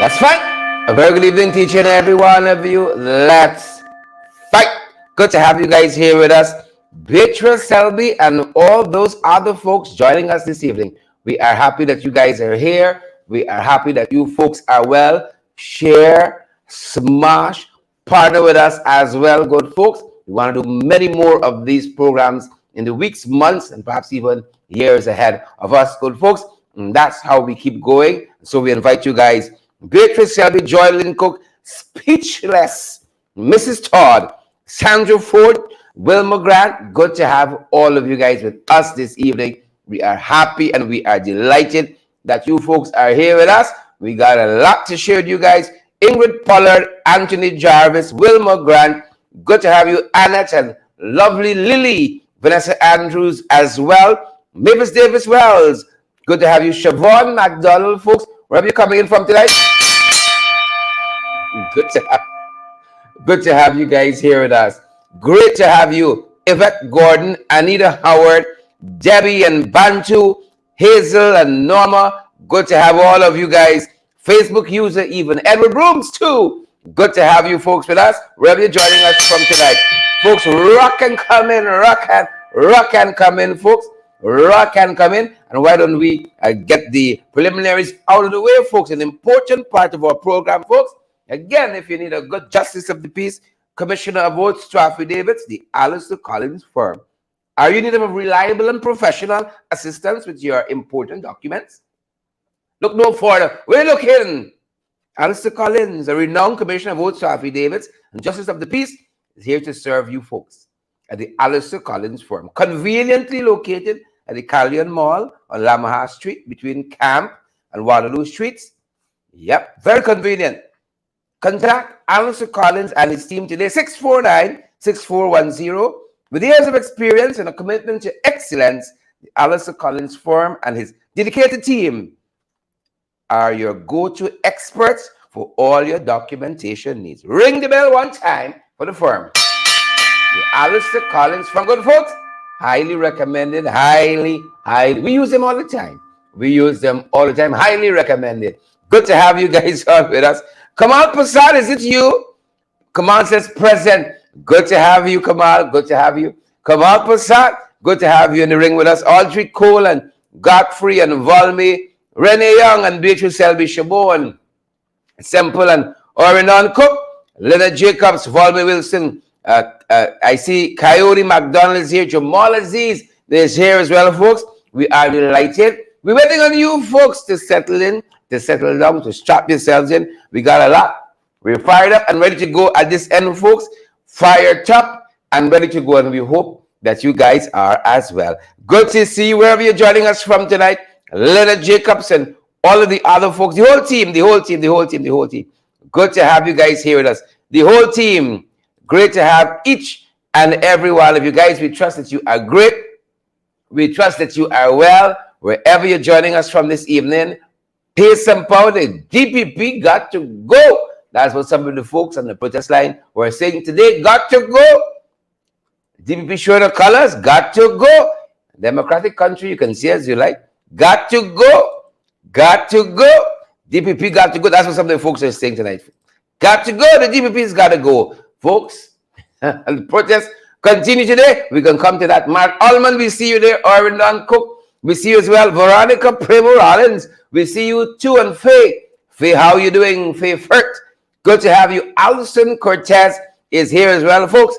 Let's fight. A very good evening, teacher, and every one of you. Let's fight. Good to have you guys here with us. Beatrice Selby and all those other folks joining us this evening. We are happy that you guys are here. We are happy that you folks are well. Share, smash, partner with us as well, good folks. We want to do many more of these programs in the weeks, months, and perhaps even years ahead of us, good folks. And that's how we keep going. So we invite you guys. Beatrice Selby, Joylyn Cook, Speechless, Mrs. Todd, Sandra Ford, Wilma Grant. Good to have all of you guys with us this evening. We are happy and we are delighted that you folks are here with us. We got a lot to share with you guys. Ingrid Pollard, Anthony Jarvis, Wilma Grant. Good to have you, Annette and lovely Lily, Vanessa Andrews as well. Mavis Davis Wells. Good to have you, Siobhan McDonald, folks. Where are you coming in from tonight? Good to have you guys here with us. Great to have you, Yvette Gordon, Anita Howard, Debbie and Bantu, Hazel and Norma. Good to have all of you guys. Facebook user, even Edward Brooms too. Good to have you folks with us. Wherever you're joining us from tonight. Folks, rock and come in, rock and come in, folks. Rock and come in. And why don't we get the preliminaries out of the way, folks? An important part of our program, folks. Again, if you need a good justice of the peace, Commissioner of Oaths to affidavits, the Alistair Collins firm. Are you in need of reliable and professional assistance with your important documents? Look no further. We're looking. Alistair Collins, a renowned Commissioner of Oaths to affidavits and justice of the peace, is here to serve you folks at the Alistair Collins firm, conveniently located at the Callion Mall on Lamaha Street between Camp and Waterloo Streets. Yep, very convenient. Contact Alistair Collins and his team today, 649-6410. With years of experience and a commitment to excellence, the Alistair Collins firm and his dedicated team are your go-to experts for all your documentation needs. Ring the bell one time for the firm. The Alistair Collins firm, good folks, highly recommended, highly. We use them all the time. Highly recommended. Good to have you guys on with us. Kamal Prasad, is it you? Kamal says present. Good to have you, Kamal. Good to have you. Kamal Prasad, good to have you in the ring with us. Audrey Cole and Godfrey and Volmy, Renee Young and Beatrice Selby Chabot, Semple and Orinon Cook, Leonard Jacobs, Volmy Wilson. I see Coyote McDonald is here. Jamal Aziz is here as well, folks. We are delighted. We're waiting on you folks to settle in, to settle down, to strap yourselves in. We got a lot. We're fired up and ready to go at this end, folks. Fired up and ready to go, and we hope that you guys are as well. Good to see you wherever you're joining us from tonight. Leonard Jacobs and all of the other folks, the whole team. Good to have you guys here with us. The whole team. Great to have each and every one of you guys. We trust that you are great. We trust that you are well wherever you're joining us from this evening. Pace and power. The DPP got to go. That's what some of the folks on the protest line were saying today. Got to go. DPP showing the colors. Got to go. Democratic country, you can see as you like. Got to go. Got to go. DPP got to go. That's what some of the folks are saying tonight. Got to go. The DPP's got to go. Folks, and the protest continue today. We can come to that. Mark Ullman, we see you there. Orinon Cook, we see you as well. Veronica Primo Rollins, we see you too. And Faye, how you doing? Faye Furt, good to have you. Alison Cortez is here as well, folks.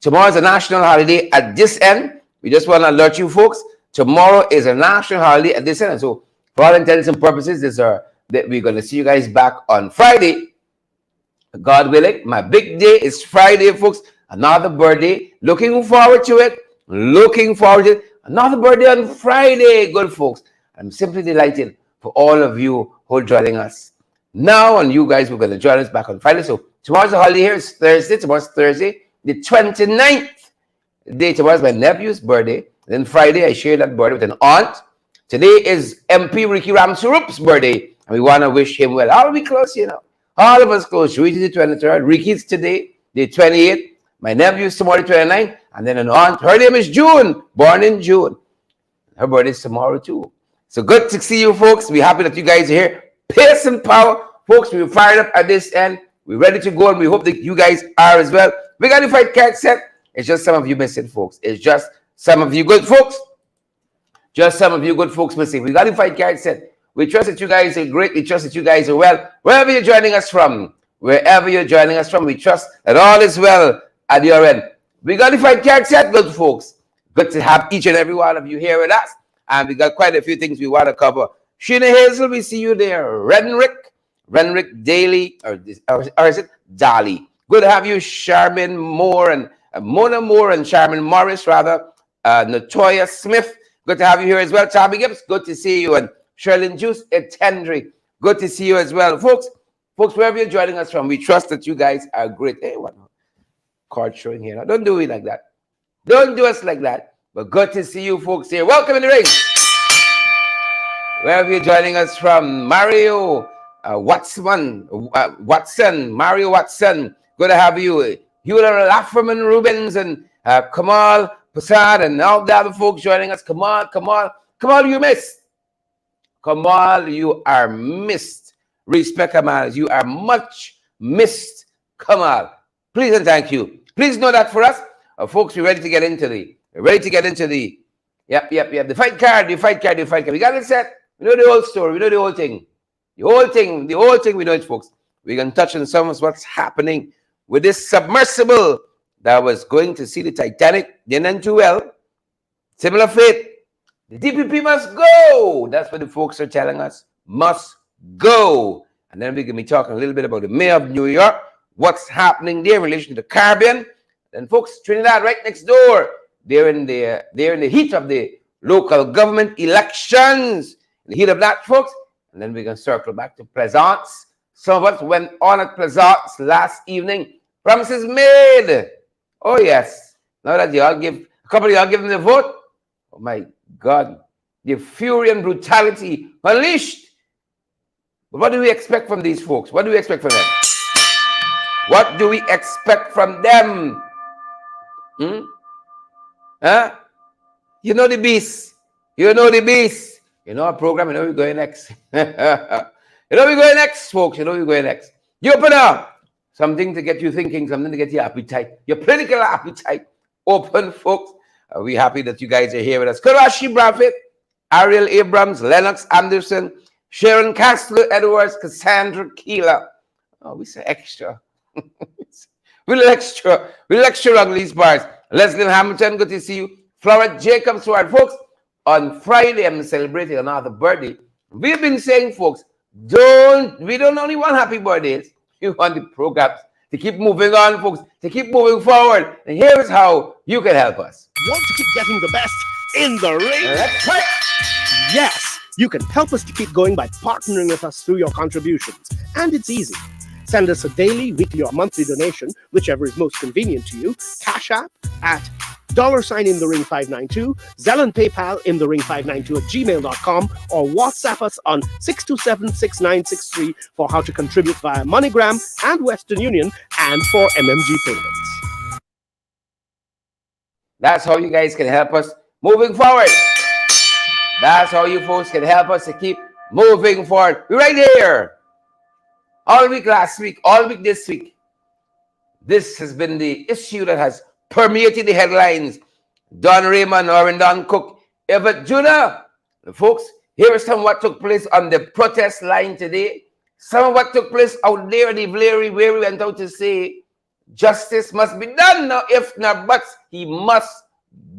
Tomorrow is a national holiday at this end. We just want to alert you, folks. Tomorrow is a national holiday at this end. And so, for all intents and purposes, we're going to see you guys back on Friday. God willing, my big day is Friday, folks. Another birthday. Looking forward to it. Another birthday on Friday, good folks. I'm simply delighted for all of you who are joining us now, and you guys who are going to join us back on Friday. So tomorrow's a holiday here. It's Thursday. Tomorrow's Thursday, the 29th day. Tomorrow's my nephew's birthday. Then Friday, I share that birthday with an aunt. Today is MP Ricky Ramsurup's birthday, and we want to wish him well. All we close, All of us close. Sweetie the 23rd. Ricky's today, the 28th. My nephew's tomorrow, the 29th. And then an aunt. Her name is June. Born in June. Her birthday is tomorrow, too. So good to see you, folks. We're happy that you guys are here. Pace and power Folks, we're fired up at this end. We're ready to go, and we hope that you guys are as well. We got the fight card set. It's just some of you missing, folks. It's just some of you good folks. Just some of you good folks missing. We got the fight card set. We trust that you guys are great. We trust that you guys are well. Wherever you're joining us from, we trust that all is well at your end. We got the fight card set, good folks. Good to have each and every one of you here with us. And we got quite a few things we want to cover. Sheena Hazel, we see you there. Renrick Daly, or is it Dali? Good to have you, Charmin Moore and Mona Moore and Charmin Morris, rather. Natoya Smith, good to have you here as well. Tommy Gibbs, good to see you. And Sherlyn Juice Etendry, good to see you as well. Folks, wherever you're joining us from, we trust that you guys are great. Hey, what card showing here? Now, don't do it like that. Don't do us like that. But good to see you folks here. Welcome in the ring. Wherever you're joining us from, Mario Watson, Mario Watson, good to have you. Hewler Lafferman Rubens and Kamal Prasad and all the other folks joining us. Kamal, you missed. Kamal, you are missed. Respect, Kamal. You are much missed, Kamal. Please and thank you. Please know that for us, folks, we're ready to get into the, yep, the fight card. We got it set. We know the whole story. We know the whole thing. The whole thing, we know it, folks. We're going to touch on some of what's happening with this submersible that was going to see the Titanic. Didn't end too well. Similar fate. The DPP must go. That's what the folks are telling us. Must go. And then we're going to be talking a little bit about the mayor of New York. What's happening there in relation to the Caribbean. Then, folks, Trinidad right next door. They're in the heat of the local government elections. In the heat of that, folks. And then we're going to circle back to Plaisance. Some of us went on at Plaisance last evening. Promises made. Oh, yes. Now that a couple of y'all give them the vote. Oh, my God. The fury and brutality unleashed. But what do we expect from these folks? What do we expect from them? What do we expect from them? Huh? You know the beast. You know our program. You know we're going next. Folks. You know we're going next. You open up. Something to get you thinking. Something to get your appetite. Your political appetite open, folks. We're happy that you guys are here with us. Karashi Braffett, Ariel Abrams, Lennox Anderson, Sharon Castro Edwards, Cassandra Keeler. Oh, we say extra. We'll extra on these bars. Leslie Hamilton, good to see you. Flora Jacobs, right, folks. On Friday, I'm celebrating another birthday. We've been saying, folks, we don't only want happy birthdays. We want the programs to keep moving on, folks, to keep moving forward. And here's how you can help us. Want to keep getting the best in the ring? That's right. Yes, you can help us to keep going by partnering with us through your contributions. And it's easy. Send us a daily, weekly, or monthly donation, whichever is most convenient to you. Cash App at $in-the-ring592, Zelle and PayPal in the ring592 at gmail.com, or WhatsApp us on 627-6963 for how to contribute via MoneyGram and Western Union and for MMG payments. That's how you guys can help us moving forward. That's how you folks can help us to keep moving forward. We're right here. All week last week, all week this week. This has been the issue that has permeated the headlines. Don Raymond, Don Cook, Everett Jr. Folks, here is some of what took place on the protest line today. Some of what took place out there, the where we went out to say, justice must be done now, if not, but he must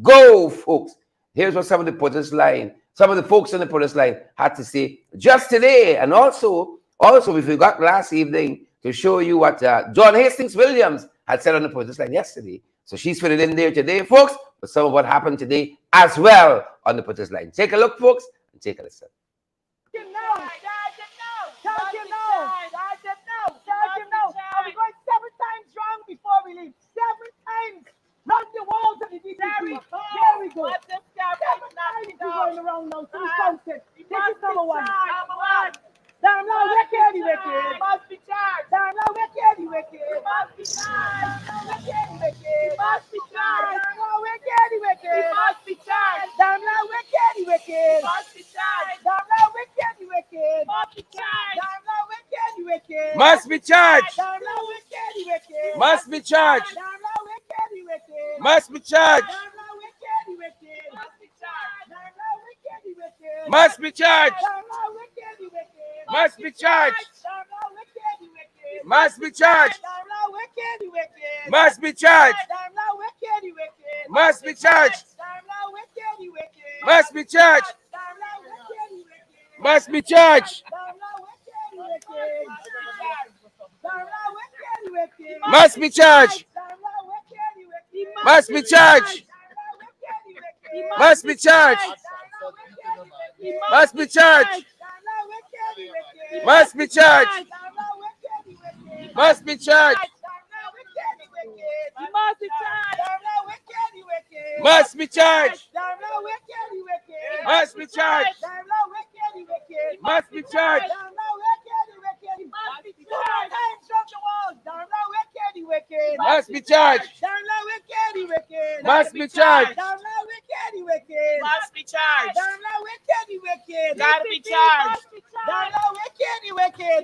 go, folks. Here's what some of the protest line, some of the folks on the protest line had to say just today. And also, we forgot last evening to show you what John Hastings Williams had said on the protest line yesterday. So she's put it in there today, folks, but some of what happened today as well on the protest line. Take a look, folks, and take a listen. Are we going 7 times wrong before we leave? 7 times! Run the walls of the DPP. There we go. 7 times we're going around now to the sunset. This is number one. Damn, now we're carrying wicked. Must be charged. Damn, now we're carrying wicked. Must be charged. We're carrying wicked. Must be charged. Damn, now we're carrying wicked. Must be charged. Damn, now we're carrying wicked. Must be charged. Damn, now we're carrying wicked. Must be charged. Damn, now we're carrying wicked. Must be charged. Damn la wicked, wicked. Must be charged. Damn la wicked, wicked. Must be charged. Damn la wicked, wicked. Must be charged. Damn la wicked, wicked. Must be charged. Damn la wicked, wicked. Must be charged. Damn la wicked, wicked. Must be charged. Damn la wicked, wicked. Must be charged. Damn la wicked, wicked. Must be charged. Damn la wicked, wicked. Must be charged. Damn la wicked, wicked. Must be charged. Damn la wicked, wicked. Damn la wicked, wicked. Must be charged. Damn la wicked, wicked. Must be charged. Must be charged. Must be charged. Must be charged. Must be charged. Must be charged. Must be charged. Must be charged. Must be charged. Must be charged. Must be charged. Gotta be charged.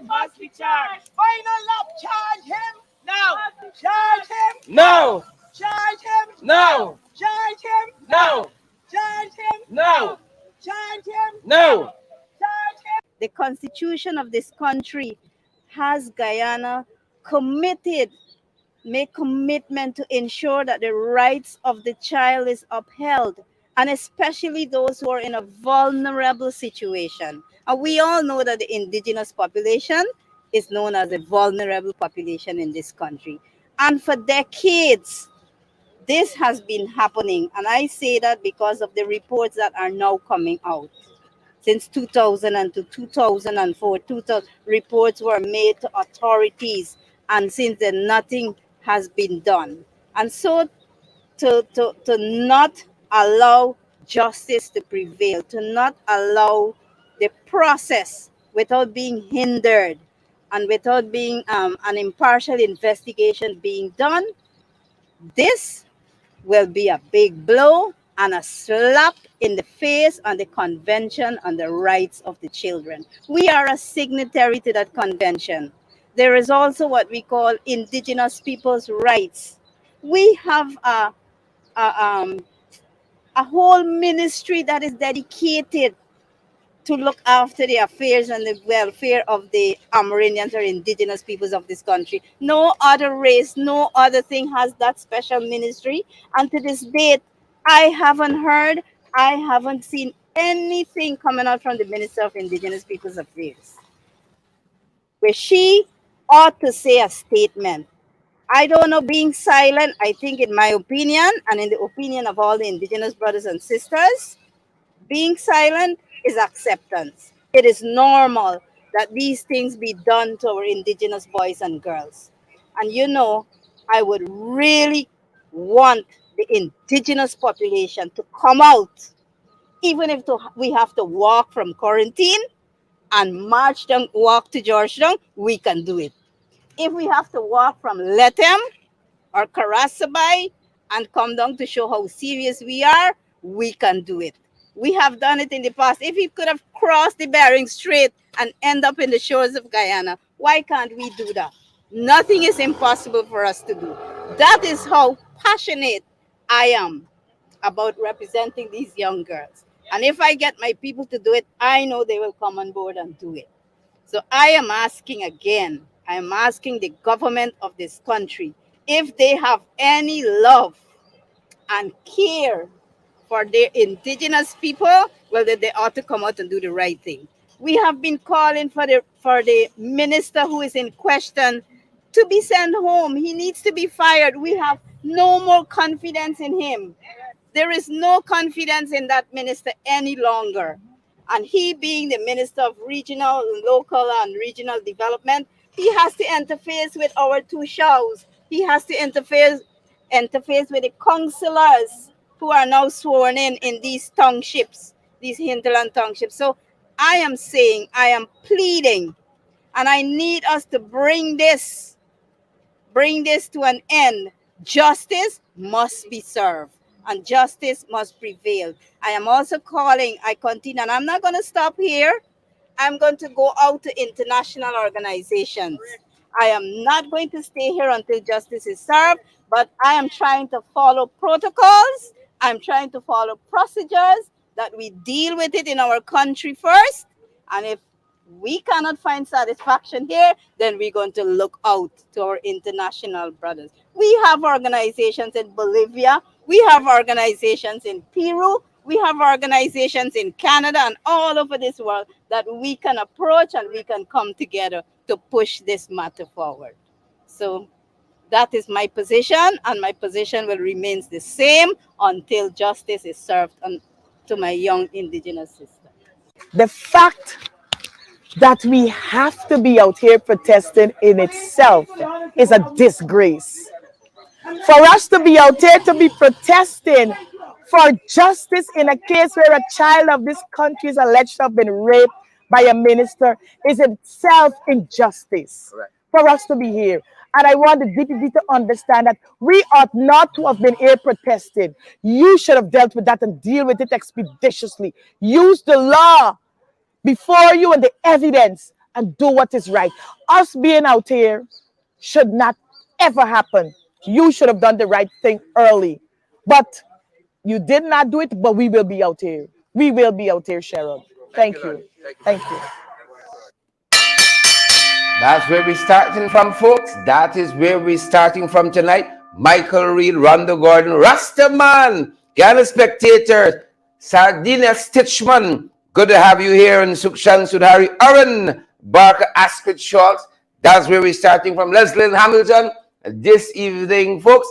Must be charged. Final lap, charge him. No. Charge him. No. Charge him. No. Charge him. No. Charge him. No. Charge him. No. Charge him. The constitution of this country has Guyana make commitment to ensure that the rights of the child is upheld, and especially those who are in a vulnerable situation. And we all know that the indigenous population is known as a vulnerable population in this country. And for decades, this has been happening. And I say that because of the reports that are now coming out. Since 2000 and to 2004, reports were made to authorities, and since then nothing has been done. And so to not allow justice to prevail, to not allow the process without being hindered and without being an impartial investigation being done, this will be a big blow and a slap in the face on the Convention on the Rights of the Children. We are a signatory to that convention. There is also what we call indigenous people's rights. We have a whole ministry that is dedicated to look after the affairs and the welfare of the Amerindians or indigenous peoples of this country. No other race, no other thing has that special ministry. And to this date, I haven't seen anything coming out from the Minister of Indigenous Peoples Affairs, where she ought to say a statement. I don't know, being silent, I think in my opinion, and in the opinion of all the indigenous brothers and sisters, being silent is acceptance. It is normal that these things be done to our indigenous boys and girls. And you know, I would really want the indigenous population to come out, even if we have to walk from quarantine and walk to Georgetown, we can do it. If we have to walk from Lethem or Karasabai and come down to show how serious we are, we can do it. We have done it in the past. If we could have crossed the Bering Strait and end up in the shores of Guyana, why can't we do that? Nothing is impossible for us to do. That is how passionate I am about representing these young girls. And if I get my people to do it, I know they will come on board and do it. So I am asking again, I am asking the government of this country, if they have any love and care for their indigenous people, well, then they ought to come out and do the right thing. We have been calling for the minister who is in question to be sent home. He needs to be fired. We have no more confidence in him. There is no confidence in that minister any longer. And he, being the Minister of Regional, Local and Regional Development, he has to interface with our two shows. He has to interface with the councillors who are now sworn in these townships, these hinterland townships. So I am saying, I am pleading, and I need us to bring this to an end. Justice must be served, and justice must prevail. I am also calling, I continue, and I'm not going to stop here. I'm going to go out to international organizations. I am not going to stay here until justice is served, but I am trying to follow protocols. I'm trying to follow procedures that we deal with it in our country first. And if we cannot find satisfaction here, then we're going to look out to our international brothers. We have organizations in Bolivia, we have organizations in Peru, we have organizations in Canada and all over this world that we can approach and we can come together to push this matter forward. So that is my position, and my position will remain the same until justice is served to my young indigenous sister. The fact that we have to be out here protesting in itself is a disgrace. For us to be out here to be protesting for justice in a case where a child of this country is alleged to have been raped by a minister is itself injustice. Correct. For us to be here. And I want the DPP to understand that we ought not to have been here protesting. You should have dealt with that and deal with it expeditiously. Use the law before you and the evidence and do what is right. Us being out here should not ever happen. You should have done the right thing early. But you did not do it, but we will be out here. We will be out here, Sharon. Thank you. Thank you. That's where we're starting from, folks. That is where we're starting from tonight. Michael Reed, Rhonda Gordon, Rastaman, Ghana Spectator, Sardina Stitchman. Good to have you here. And Sukshan Sudhari, Aaron, Barker, Ascot Schultz. That's where we're starting from. Leslie Hamilton. This evening, folks,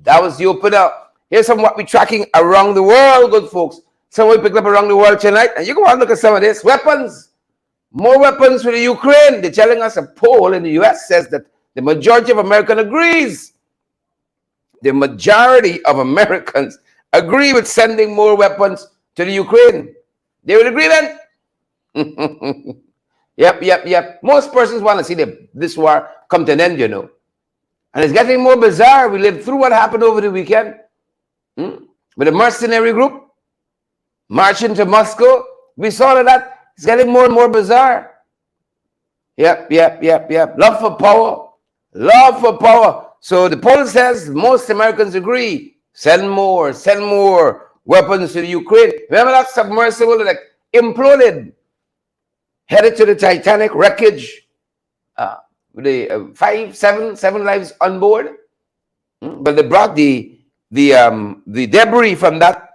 that was the opener. Here's some what we're tracking around the world, good folks. Some we picked up around the world tonight. And you go and look at some of this. Weapons. More weapons for the Ukraine. They're telling us a poll in the US says that the majority of Americans agrees. The majority of Americans agree with sending more weapons to the Ukraine. They will agree then? Yep. Most persons want to see this war come to an end, you know. And it's getting more bizarre. We lived through what happened over the weekend with the mercenary group marching to Moscow. We saw that. It's getting more and more bizarre. Yep. Love for power. Love for power. So the poll says most Americans agree. Send more weapons to the Ukraine. Remember that submersible that imploded, headed to the Titanic wreckage, with the seven lives on board. But they brought the debris from that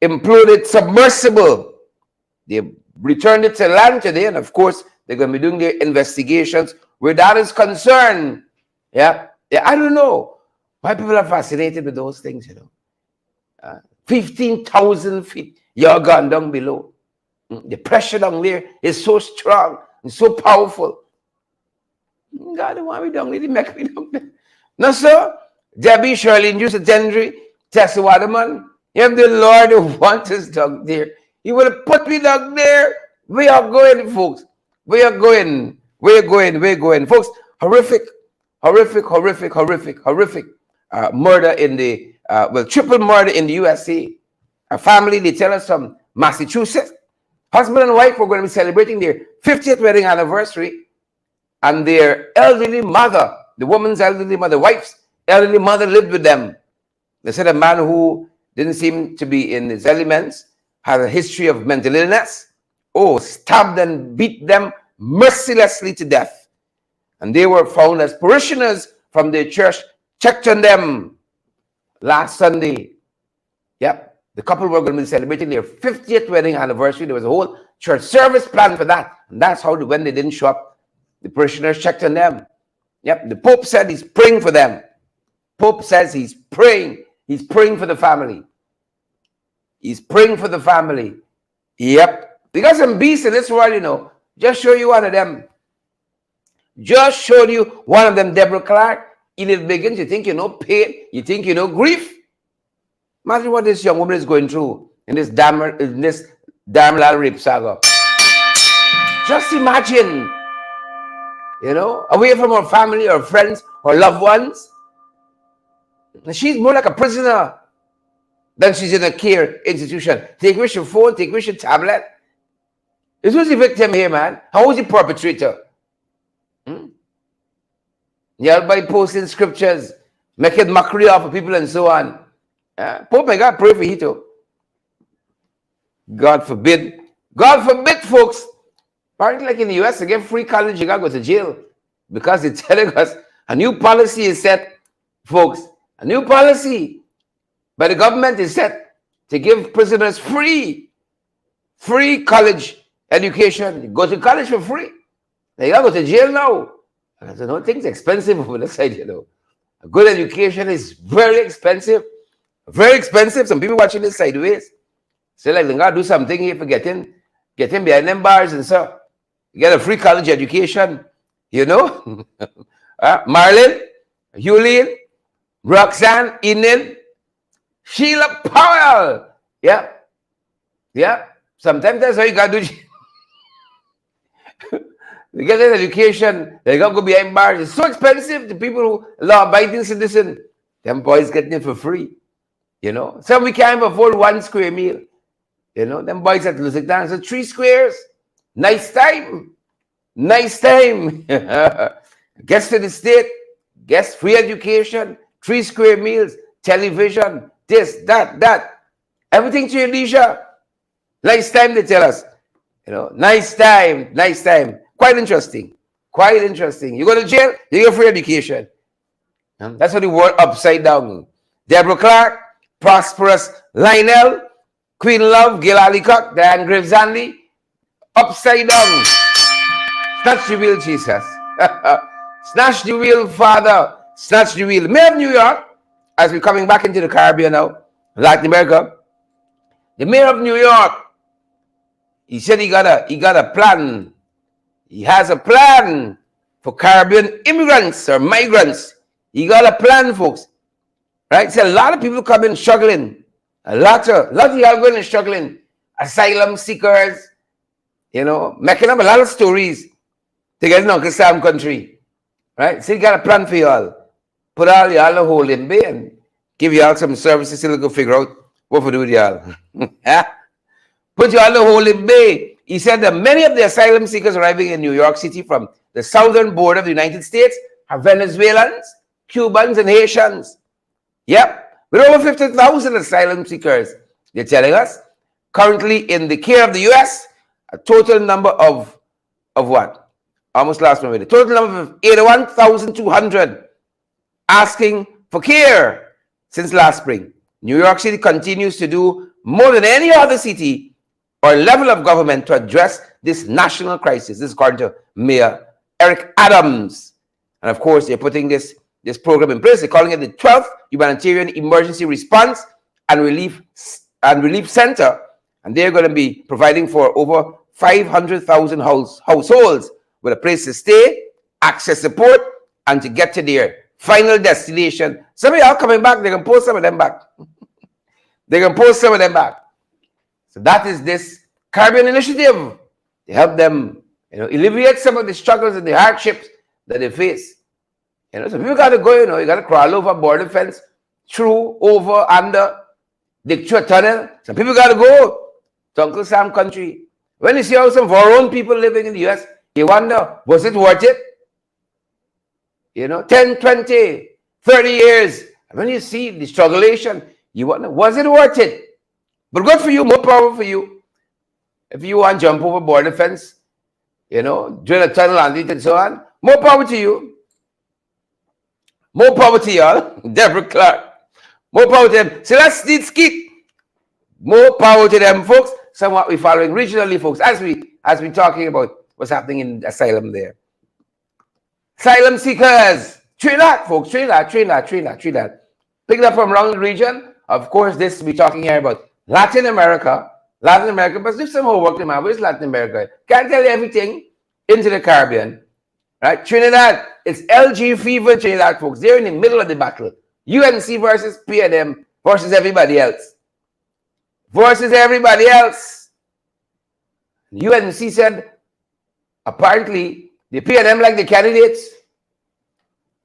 imploded submersible. They returned it to land today, and of course they're going to be doing their investigations where that is concerned. Yeah, I don't know why people are fascinated with those things, you know. 15,000 feet, you're gone down below. The pressure down there is so strong and so powerful. God, why we down there? They make me down there. No, sir. Debbie, Shirley, Juice, Tendry, Tessa Waterman. If the Lord who wants us down there, He will put me down there. We are going, folks. We're going. Folks, horrific murder in the, triple murder in the USA. A family, they tell us from Massachusetts. Husband and wife were going to be celebrating their 50th wedding anniversary. And their elderly mother, the woman's elderly mother, wife's elderly mother lived with them. They said a man who didn't seem to be in his elements, had a history of mental illness, stabbed and beat them mercilessly to death. And they were found as parishioners from their church, checked on them last Sunday. Yep, the couple were going to be celebrating their 50th wedding anniversary. There was a whole church service planned for that. And that's how, when they didn't show up, the parishioners checked on them. Yep, the Pope said he's praying for them. Pope says he's praying. He's praying for the family. He's praying for the family. Yep. We got some beasts in this world, you know. Just show you one of them. Just showed you one of them, Deborah Clark. Edith Biggins, you think you know pain? You think you know grief? Imagine what this young woman is going through in this damn little rape saga. Just imagine. You know, away from her family, her friends, her loved ones. She's more like a prisoner than she's in a care institution. Take with your phone, take with your tablet. It was the victim here, man. How was the perpetrator? Everybody posting scriptures, making mockery of people and so on. Pope, my God, pray for you too. God forbid. God forbid, folks. Apparently, like in the US, to get free college, you got to go to jail. Because they're telling us a new policy is set, folks. A new policy by the government is set to give prisoners free college education. You go to college for free. Now you got to go to jail now. I don't know, things expensive over the side, you know. A good education is very expensive. Very expensive. Some people watching this sideways. Say like they gotta do something here for getting behind them bars and so. You get a free college education, you know. Marlon, Julian, Roxanne, Inen, Sheila Powell. Yeah. Yeah. Sometimes that's how you gotta do. You get an education, they gotta go behind bars. It's so expensive to people who law-abiding citizens. Them boys getting it for free. You know, some we can't even afford 1 square meal. You know, them boys at Lusik down. So 3 squares. Nice time. Nice time. Gets to the state, gets free education, 3 square meals, television, this, that. Everything to your leisure. Nice time, they tell us. You know, nice time. Quite interesting. You go to jail, you get free education. That's what the world upside down. Deborah Clark, Prosperous Lionel, Queen Love, Gil Alicock, Diane Graves Andy, upside down. Snatch the wheel, Jesus. Snatch the wheel, Father. Snatch the wheel. Mayor of New York, as we're coming back into the Caribbean now, Latin America. The mayor of New York, he said he got a plan. He has a plan for Caribbean immigrants or migrants. He got a plan, folks. Right? So a lot of people come in struggling. A lot of y'all going and struggling. Asylum seekers, you know, making up a lot of stories to get in Uncle Sam country. Right? So he got a plan for y'all. Put all y'all in a hole in bay and give y'all some services till you go figure out what to do with y'all. Put y'all in a hole in bay. He said that many of the asylum seekers arriving in New York City from the southern border of the United States are Venezuelans, Cubans, and Haitians. Yep, with over 50,000 asylum seekers, they're telling us, currently in the care of the U.S., a total number of what? Almost lost my way. The total number of 81,200 asking for care since last spring. New York City continues to do more than any other city or level of government to address this national crisis. This is according to Mayor Eric Adams. And of course, they're putting this program in place. They're calling it the 12th Humanitarian Emergency Response and Relief Center. And they're going to be providing for over 500,000 households with a place to stay, access support, and to get to their final destination. Some of y'all coming back, they can post some of them back. So that is this Caribbean initiative to help them, you know, alleviate some of the struggles and the hardships that they face. You know, so people got to go, you know, you got to crawl over border fence, through, over, under, dig through a tunnel. Some people got to go to Uncle Sam country. When you see how some of our own people living in the US, you wonder, was it worth it? You know, 10, 20, 30 years. And when you see the strugglation, you wonder, was it worth it? But good for you, more power for you. If you want to jump over border fence, you know, drill a tunnel and it and so on, more power to you. More power to y'all. Deborah Clark. More power to them. So let's skit. More power to them, folks. Somewhat we're following regionally, folks, as we talking about what's happening in asylum there. Asylum seekers. Trinidad, folks. Trinidad. Picking up from around the region. Of course, this we're talking here about Latin America, but do some homework, man. Where's Latin America? Can't tell you everything into the Caribbean. Right? Trinidad, it's LG fever, Trinidad, folks. They're in the middle of the battle. UNC versus PNM versus everybody else. UNC said, apparently, the PNM like the candidates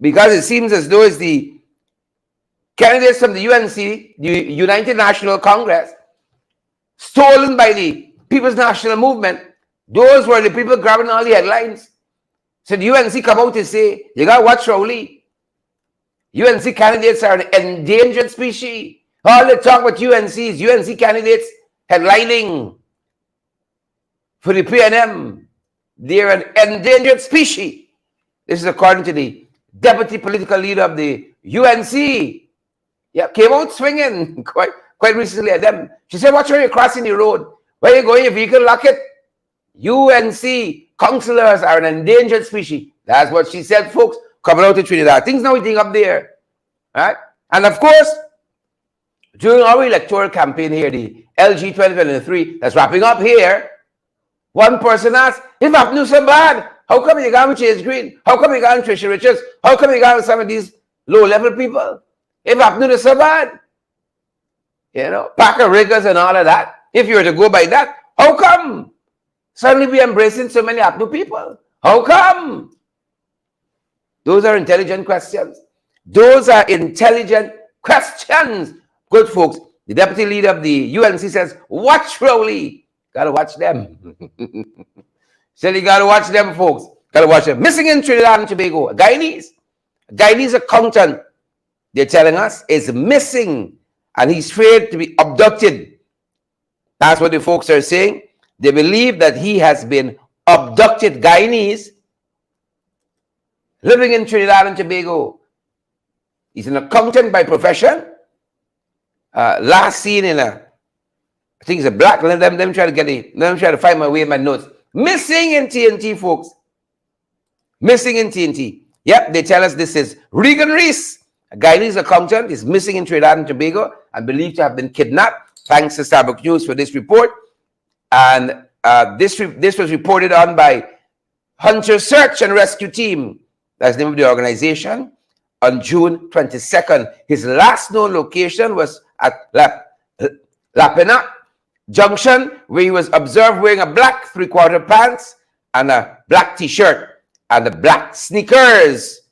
because it seems as though it's the candidates from the UNC, the United National Congress, stolen by the People's National Movement, Those were the people grabbing all the headlines. So the UNC come out to say, you got to watch Rowley. UNC candidates are an endangered species. All they talk about UNC is UNC candidates headlining for the PNM. They're an endangered species. This is according to the deputy political leader of the UNC. Yeah, came out swinging quite recently at them. She said, watch where you're crossing the road. Where you going, your vehicle, lock it. UNC councillors are an endangered species. That's what she said, folks, coming out of Trinidad. Things now eating up there. Right? And of course, during our electoral campaign here, the LG 2023, that's wrapping up here, one person asked, if I knew so bad, how come you got with Chase Green? How come you got with Tricia Richards? How come you got with some of these low-level people? If I knew so bad, you know, Packer riggers and all of that, if you were to go by that, how come suddenly we embracing so many APNU people? How come? Those are intelligent questions. Those are intelligent questions. Good folks. The deputy leader of the UNC says, watch Rowley. Gotta watch them. Said you gotta watch them, folks. Gotta watch them. Missing in Trinidad and Tobago. A Guyanese accountant, they're telling us, is missing. And he's feared to be abducted. That's what the folks are saying. They believe that he has been abducted. Guyanese living in Trinidad and Tobago. He's an accountant by profession. Last seen in I think it's a black. Let them try to find my way in my notes. Missing in TNT, folks. Missing in TNT. Yep, they tell us this is Regan Reese, a Guyanese accountant, is missing in Trinidad and Tobago and believed to have been kidnapped. Thanks to Starbuck News for this report. And this was reported on by Hunter Search and Rescue Team. That's the name of the organization. On June 22nd, his last known location was at Lapena Junction, where he was observed wearing a black three-quarter pants and a black t-shirt and the black sneakers.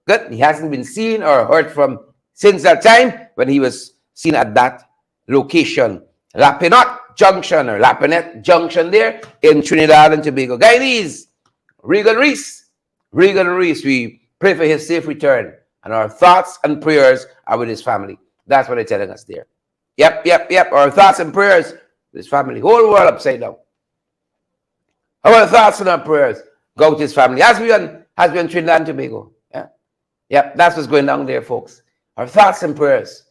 Good. He hasn't been seen or heard from since that time when he was seen at that location. Lapena Junction or Lapenet Junction there in Trinidad and Tobago. Guyanese, Regan Reese, we pray for his safe return. And our thoughts and prayers are with his family. That's what they're telling us there. Yep. Our thoughts and prayers with his family. Whole world upside down. Our thoughts and our prayers go with his family. Has been Trinidad and Tobago. Yeah. Yep, that's what's going down there, folks. Our thoughts and prayers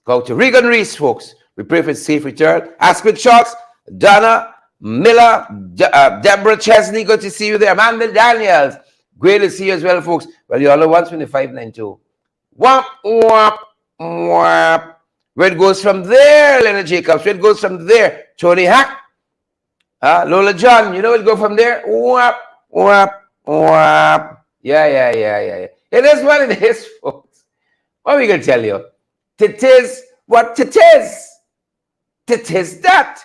go to Regan Reese, folks. We pray for his safe return. Asquith Shocks, Donna Miller, Deborah Chesney, good to see you there. Amanda Daniels, great to see you as well, folks. Well, you all are 12592. Whap, whap, whap. Where it goes from there, Leonard Jacobs. Where it goes from there, Tony Hack. Lola John, you know where it go from there? Whap, whap, whap. Yeah. It is what it is, folks. What are we going to tell you? It is what it is. It is that.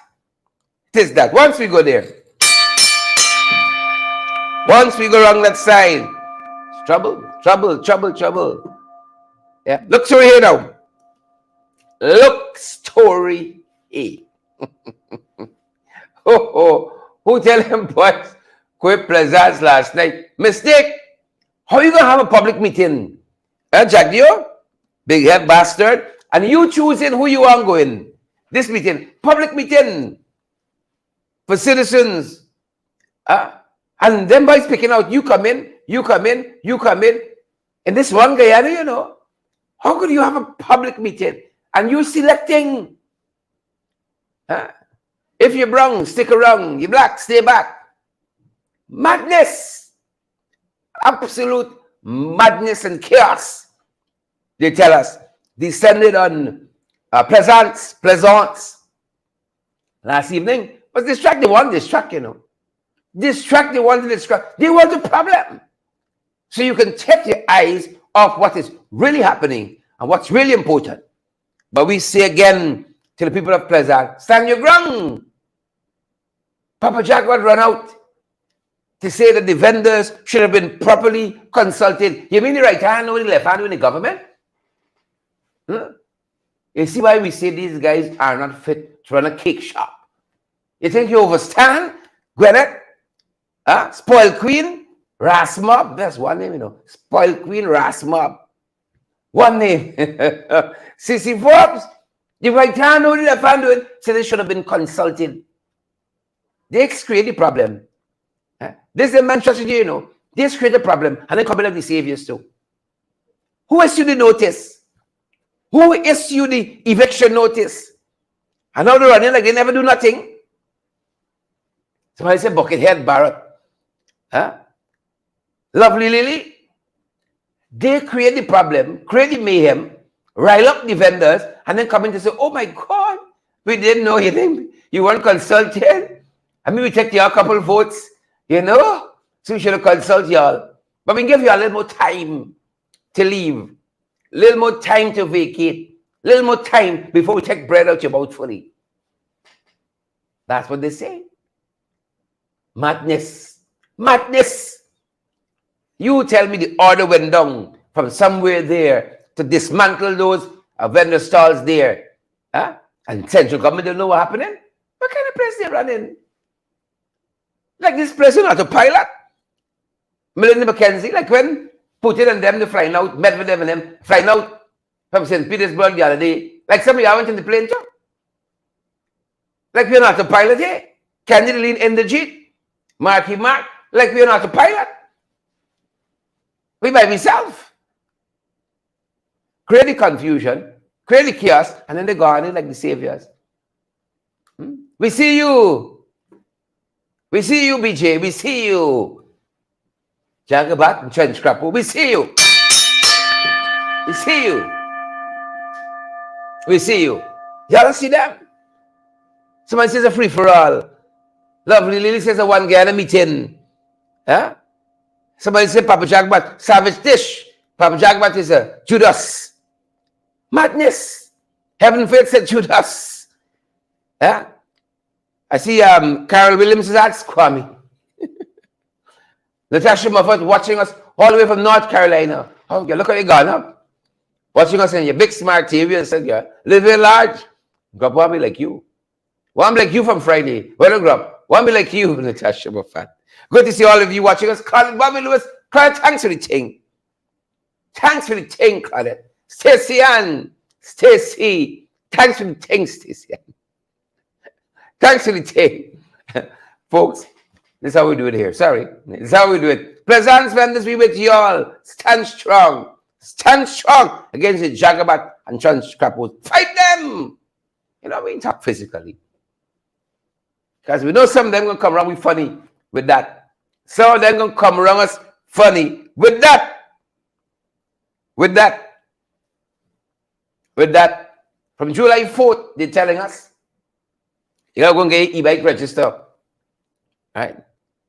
It is that. Once we go there, once we go wrong that side, it's trouble. Yeah. Look story here now. Look story here. Who tell him boys quit Plazas last night? Mistake. How you gonna have a public meeting? Jack Dio? Big head bastard. And you choosing who you want going. This meeting, public meeting for citizens. And them boys picking out, you come in. And this one guy, you know, how could you have a public meeting and you're selecting? If you're brown, stick around. You're black, stay back. Madness. Absolute madness and chaos. They tell us. Descended on Plaisance last evening. But distract the one, you know. Distract the one to distract. They want the problem. So you can take your eyes off what is really happening and what's really important. But we say again to the people of Plaisance, stand your ground. Papa Jack would run out to say that the vendors should have been properly consulted. You mean the right hand or the left hand in the government? You see why we say these guys are not fit to run a cake shop. You think you overstand Gwyneth, Spoil Queen, Rasmob. That's one name, you know. Spoil Queen, Rasmob. One name. Sissy Forbes. The right hand only the fan doing, so they should have been consulted. They create the problem. This is a Manchester, you know. They create a problem, and they come in the saviors too. Who issued the notice? Who issued the eviction notice? And now they're running like they never do nothing. Somebody said Buckethead Barrett. Lovely Lily. They create the problem, create the mayhem, rile up the vendors, and then come in to say, oh my God, we didn't know you weren't consulted. I mean, we take your couple votes, you know, so we should have consulted y'all. But we give you a little more time to leave, a little more time to vacate, a little more time before we take bread out your mouth fully. That's what they say. Madness. Madness. You tell me the order went down from somewhere there to dismantle those vendor stalls there. And central government don't know what's happening? What kind of place they running? Like this place on autopilot? Melanie McKenzie, like when Putin and them, they flying out, Medvedev and them, flying out from St. Petersburg the other day. Like some of y'all went in the plane too. Like we're not autopilot here. Candy lean in the jeep. Marky Mark, like we're not autopilot. We by ourselves. Create the confusion, create the chaos, and then they go on it like the saviors. We see you. We see you, BJ. We see you. Jagabat and Trench Crappo. We see you. We see you. We see you. Y'all see them? Somebody says a free for all. Lovely Lily says a one guy at a meeting. Somebody said Papa Jagbat, savage dish. Papa Jagbat is a Judas. Madness. Heaven Faith said Judas. I see Carol Williams is at Kwame. Natasha Moffat watching us all the way from North Carolina. Oh, look how you gone up. Watching us in your big smart TV and said, yeah, living large. Grab one be like you. One be like you from Friday. Where the grab? One be like you, Natasha Moffat. Good to see all of you watching us. Colin, Bobby Lewis, Colin, thanks for the thing. Thanks for the thing, Colin. Stacey Ann, Stacey. Thanks for the thing, Stacey Ann. Thanks for the thing. Folks, this is how we do it here. Sorry. This is how we do it. Pleasant vendors, we with you all. Stand strong. Stand strong against the Jagabat and Trans Crappos. Fight them. You know, we talk physically. Because we know some of them going to come around with funny with that. Some of them going to come around us funny with that. With that. With that. From July 4th, they're telling us, you're going to get e-bike register. Right?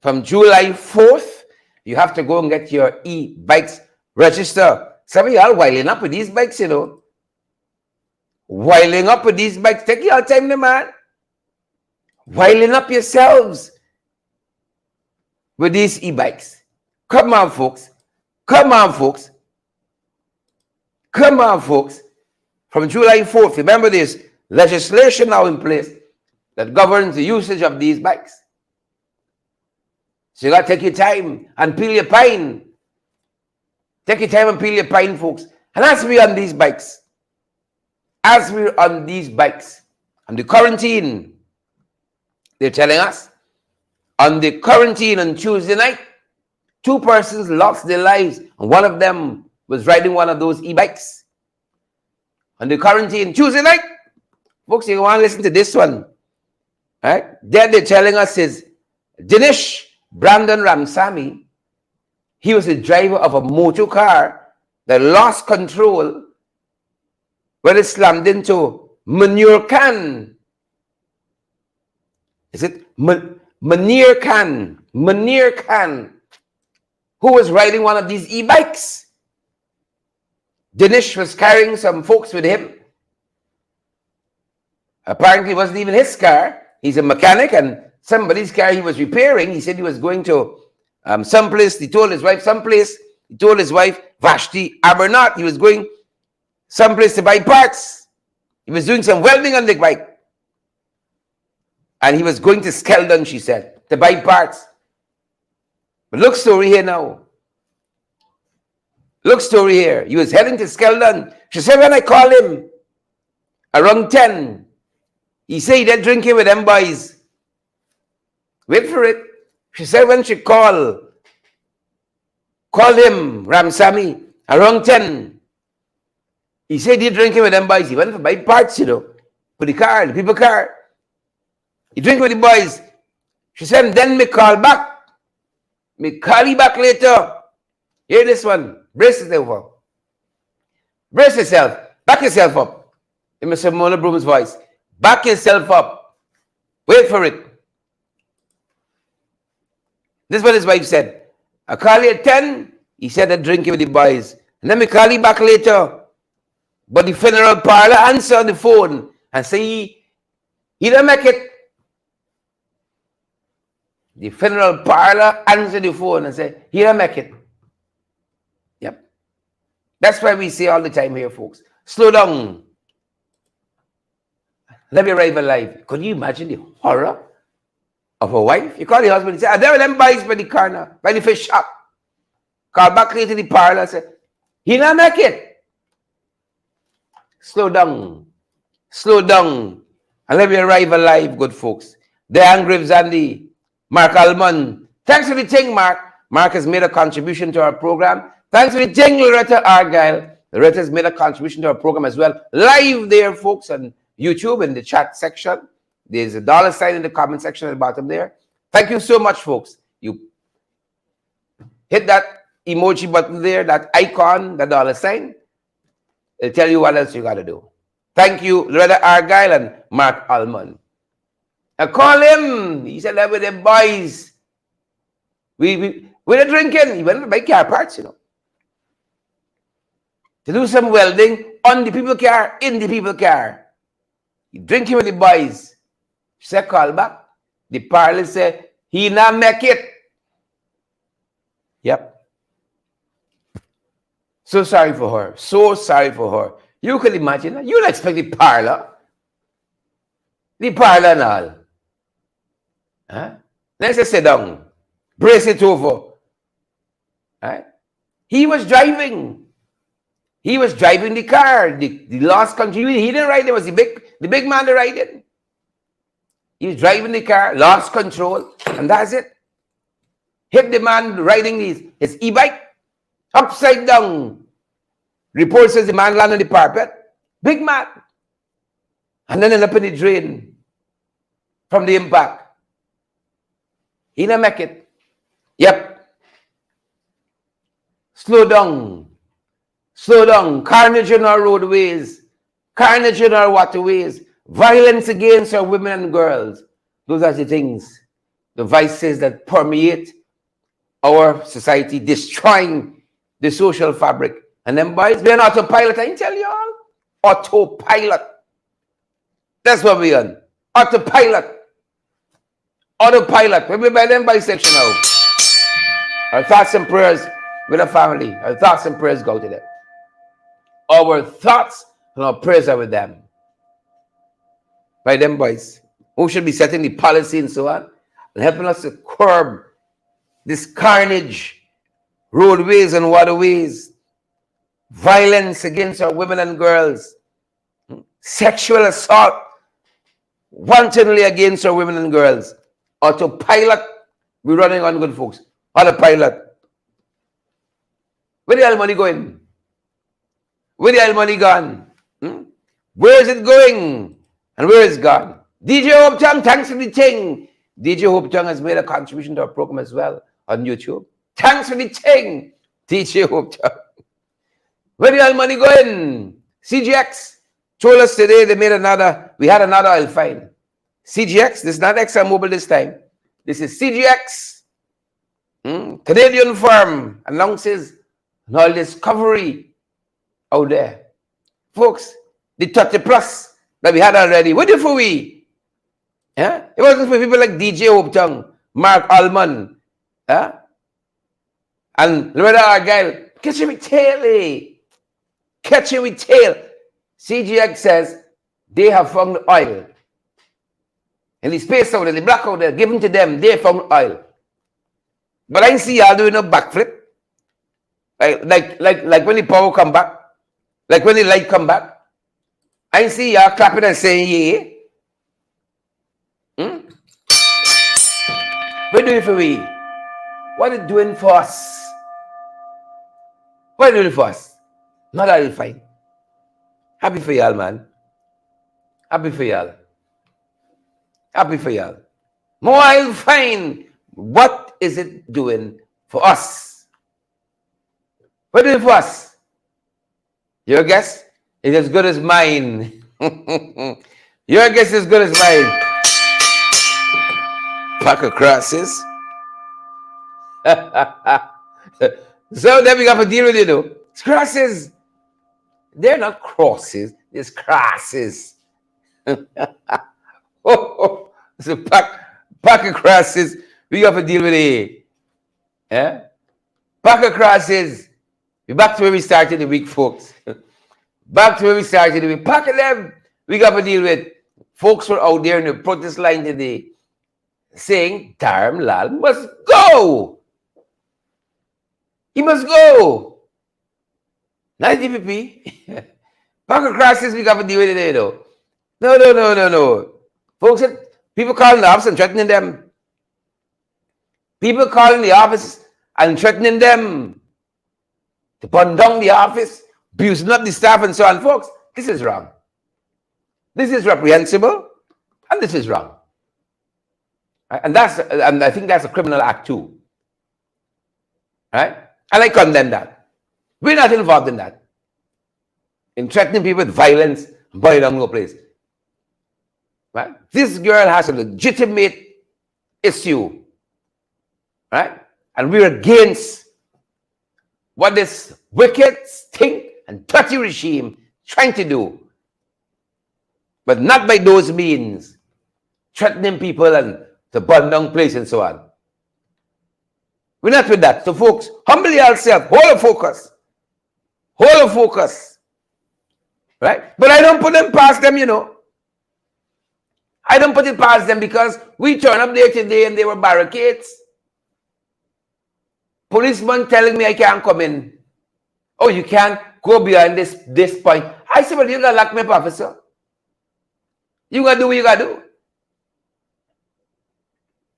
From July 4th, you have to go and get your e-bikes register. Some of y'all whiling up with these bikes, you know. Whiling up with these bikes. Take your time, man. Whiling up yourselves with these e-bikes. Come on, folks. Come on, folks. Come on, folks. From July 4th, remember this legislation now in place that governs the usage of these bikes. So you got to take your time and peel your pine. Take your time and peel your pine, folks. And as we're on these bikes, on the quarantine, they're telling us, on the quarantine on Tuesday night, 2 persons lost their lives, and one of them was riding one of those e-bikes. On the quarantine, Tuesday night, folks, you want to listen to this one. Right? Then they're telling us is Dinesh Brandon Ramsamy, he was the driver of a motor car that lost control when it slammed into manure can. Is it manure can? Manure can. Who was riding one of these e-bikes? Dinesh was carrying some folks with him. Apparently it wasn't even his car. He's a mechanic, and somebody's car he was repairing. He said he was going to someplace. He told his wife someplace. He told his wife, Vashti Abernath, he was going someplace to buy parts. He was doing some welding on the bike. And he was going to Skeldon, she said. to buy parts. But look story here now. Look story here. He was heading to Skeldon. She said when I called him around 10, he said he did drinking with them boys. Wait for it. She said when she called him, Ramsamy, around 10, he said he drinking with them boys. He went to buy parts, you know, for the car, the people car. He drinking with the boys. She said, then me call back. Me call you back later. Hear this one. Brace yourself up. Brace yourself. Back yourself up. In Mr. Mona Broom's voice. Back yourself up. Wait for it. This is what his wife said. I call you at 10. He said I'm drinking with the boys. And then me call you back later. But the funeral parlor answered the phone and say he don't make it. The funeral parlor answered the phone and said, he don't make it. Yep. That's why we say all the time here, folks. Slow down. Let me arrive alive. Could you imagine the horror of a wife? You call the husband and say, there were them boys by the corner, by the fish shop. Call back later to the parlor and say, he don't make it. Slow down. Slow down. And let me arrive alive, good folks. Diane Graves Andy, Mark Almond. Thanks for the thing, Mark. Mark has made a contribution to our program. Thanks for the thing, Loretta Argyle. Loretta has made a contribution to our program as well. Live there, folks, on YouTube in the chat section. There's a dollar sign in the comment section at the bottom there. Thank you so much, folks. You hit that emoji button there, that icon, the dollar sign. It'll tell you what else you got to do. Thank you, Loretta Argyle and Mark Almond. I call him. He said, that with them boys. We were drinking. He went to buy car parts, you know. To do some welding on the people car, in the people car. He drinking with the boys. She said, call back. The parlor said, he not make it. Yep. So sorry for her. So sorry for her. You can imagine that. You'll expect the parlor. The parlor and all. Huh? Let's just sit down. Brace it over. Right? He was driving. He was driving the car. The lost country. He didn't ride. It was the big man that ride it. He was driving the car, lost control, and that's it. Hit the man riding his e-bike upside down. Report says the man landed on the parapet. Big man. And then ended up in the drain from the impact. He didn't make it. Yep. Slow down. Slow down. Carnage in our roadways. Carnage in our waterways. Violence against our women and girls. Those are the things, the vices that permeate our society, destroying the social fabric. And then boys, we're on autopilot. I can tell you all. Autopilot. That's what we're on. Autopilot. Autopilot. We're by them bisection now. Our thoughts and prayers with our family. Our thoughts and prayers go to them. Our thoughts and our prayers are with them. By them boys. Who should be setting the policy and so on. And helping us to curb this carnage. Roadways and waterways. Violence against our women and girls. Sexual assault. Wantonly against our women and girls. Autopilot. We're running on, good folks. Autopilot. Where the hell money going? Where the hell money gone? Where is it going? And where is it gone? DJ Hope Chung, thanks for the thing. DJ Hope Chung has made a contribution to our program as well on YouTube. Thanks for the thing. DJ Hope Chung. Where the hell money going? CGX told us today we had another oil find. CGX, this is not ExxonMobil this time. This is CGX. Canadian firm announces an oil discovery out there. Folks, the 30 plus that we had already, what did for we? Yeah? It wasn't for people like DJ Hope Chung, Mark Almond, and Loretta Argyle. Catch him with tail, eh? Catch him with tail. CGX says they have found oil And the space out there, the black out there, given to them, they found oil. But I see y'all doing a backflip. Like when the power come back, like when the light come back. I see y'all clapping and saying, yeah. What are you doing for we? What are you doing for us? What are you doing for us? Not all fine. Happy for y'all, man. Happy for y'all. Happy for y'all. More I'll find. What is it doing for us? What is it for us? Your guess is as good as mine. Your guess is as good as mine. Pack of crosses. So then we got to deal with it, though. It's crosses. They're not crosses. It's crosses. It's a pack of crosses. We got to deal with it. Yeah? Pack of crosses. We're back to where we started the week, folks. Back to where we started the week. Pack of them. We got to deal with. Folks were out there in the protest line today saying, Dharam Lal must go. He must go. Not DPP. Pack of crosses, we got to deal with it, though. No. Folks, people calling the office and threatening them. People calling the office and threatening them to burn down the office, abusing up the staff and so on. Folks, this is wrong. This is reprehensible and this is wrong. And I think that's a criminal act too. Right? And I condemn that. We're not involved in that. In threatening people with violence, burning down no place. Right? This girl has a legitimate issue. Right? And we're against what this wicked, stink, and dirty regime trying to do. But not by those means. Threatening people and to burn down place and so on. We're not with that. So folks, humble yourself. Hold a focus. Hold a focus. Right? But I don't put them past them, you know. I don't put it past them because we turn up there today and there were barricades. Policeman telling me I can't come in. Oh, you can't go beyond this point. I said, well, you gotta lock me up, officer. You gotta do what you gotta do.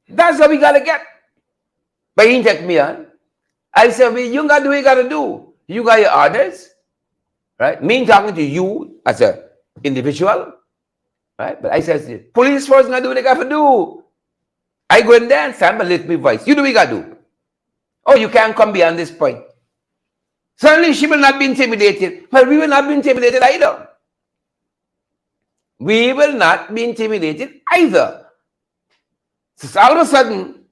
That's what we gotta get. But he didn't take me on. I said, well, you gotta do what you gotta do. You got your orders. Right? Me talking to you as an individual. Right? But I said, police force gonna do what they gotta do. I go in there and stand and lift my voice. You do what you gotta do. Oh, you can't come beyond this point. Certainly she will not be intimidated. Well, we will not be intimidated either. We will not be intimidated either. So all of a sudden,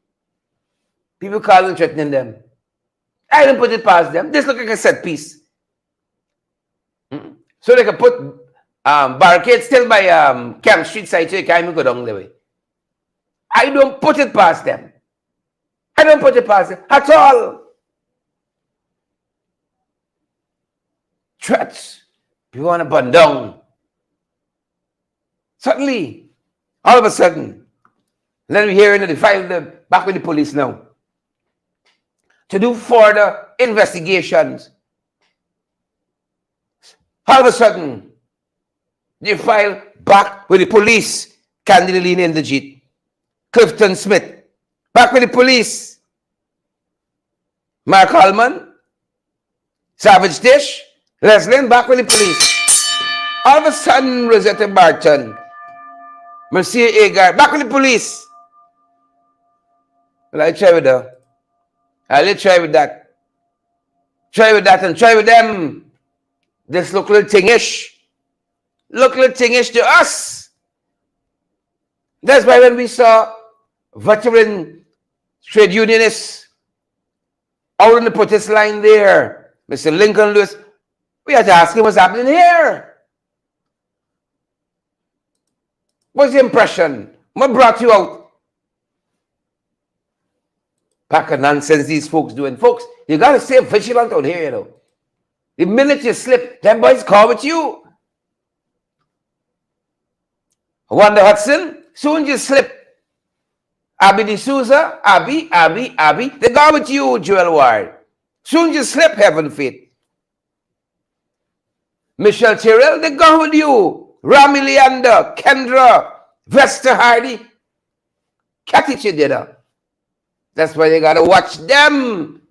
people call and threatening them. I didn't put it past them. This look like a set piece. So they can put barricades still by Camp Street side so you can't even go down the way. I don't put it past them. I don't put it past them at all. Threats. You want to burn down. Suddenly, all of a sudden, then we hear they file them back with the police now to do further investigations. All of a sudden, they file back with the police. Candidaline Inderjeet, Clifton Smith, back with the police. Mark Holman, Savage Dish, Leslin, back with the police. All of a sudden, Rosetta Barton, Mercia Agar, back with the police. Well, I try with her. I'll try with that. Try with that and try with them. This look little thingish. Look little thingish to us. That's why when we saw veteran trade unionists out on the protest line there, Mr. Lincoln Lewis, we had to ask him what's happening here. What's the impression? What brought you out? Pack of nonsense these folks doing. Folks, you got to stay vigilant out here, you know. The minute you slip, them boys call with you. Wanda Hudson, Soon you slip. Abby D'Souza, Abby, they go with you, Joel Ward. Soon you slip, Heaven Fit. Michelle Tyrrell, they go with you. Rami Leander, Kendra, Vesta Hardy. Catch each other. That's why they gotta watch them.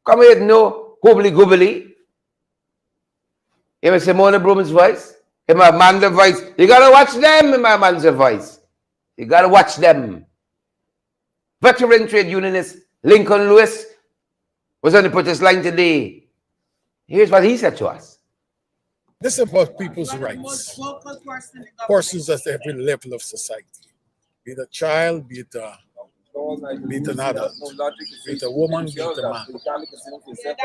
Come here, no hoobly goobly. You hear Simona Broom's voice? You hear Amanda voice? You gotta watch them in my man's voice. You gotta watch them. Veteran trade unionist Lincoln Lewis was on the protest line today. Here's what he said to us. This is about people's rights. Persons at every level of society. Be it a child, be it an adult, be it a woman, be it a man.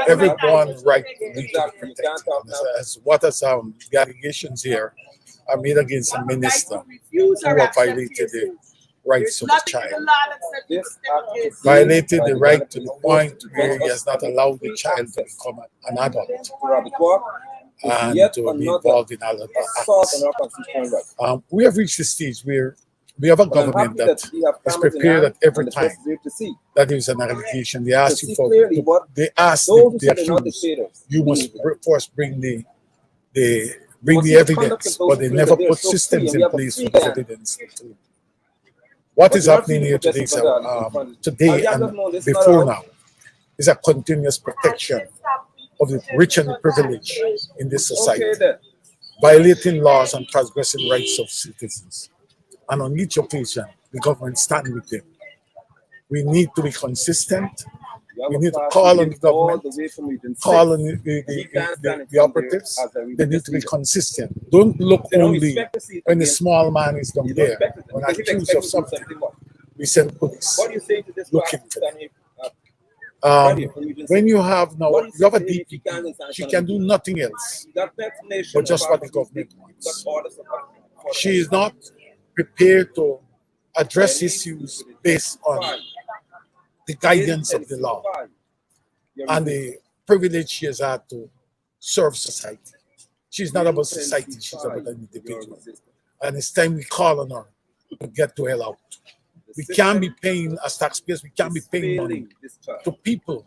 Everyone's right need to be protected. As what are some allegations here are made against a minister who have violated the rights of the child. Violated the right to the point where he has not allowed the child to become an adult and to be involved in other acts. We have reached the stage where we have a government that is prepared at every time that there is an allegation. They ask you for, they ask the accused, you must first bring the evidence, but they never put systems in place for the evidence. What is happening here today, today and before now, is a continuous protection of the rich and the privileged in this society, violating laws and transgressing rights of citizens. And on each occasion, the government stands with them. We need to be consistent. We need to call on the government, call on the operatives. They need to be consistent. Don't look only when the small man is down there, when accused of something. We send police looking for them. When you have now, you have a DPP, she can do nothing else but just what the government wants. She is not prepared to address issues based on the guidance of the law and the privilege she has had to serve society. She's not about society, she's about an individual. And it's time we call on her to get to hell out. We can't be paying, as taxpayers, we can't be paying money to people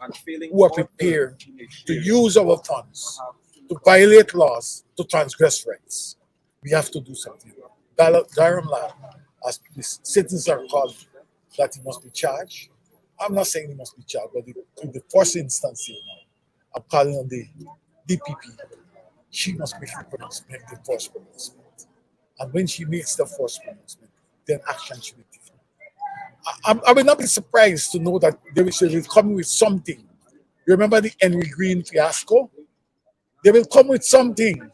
who are prepared to use our funds to violate laws, to transgress rights. We have to do something. Durham Lab, as the citizens are calling, that he must be charged. I'm not saying he must be charged, but in the first instance here now, I'm calling on the DPP. She must make the first pronouncement. And when she makes the first pronouncement, then action should be taken. I will not be surprised to know that they will come with something. You remember the Henry Green fiasco? They will come with something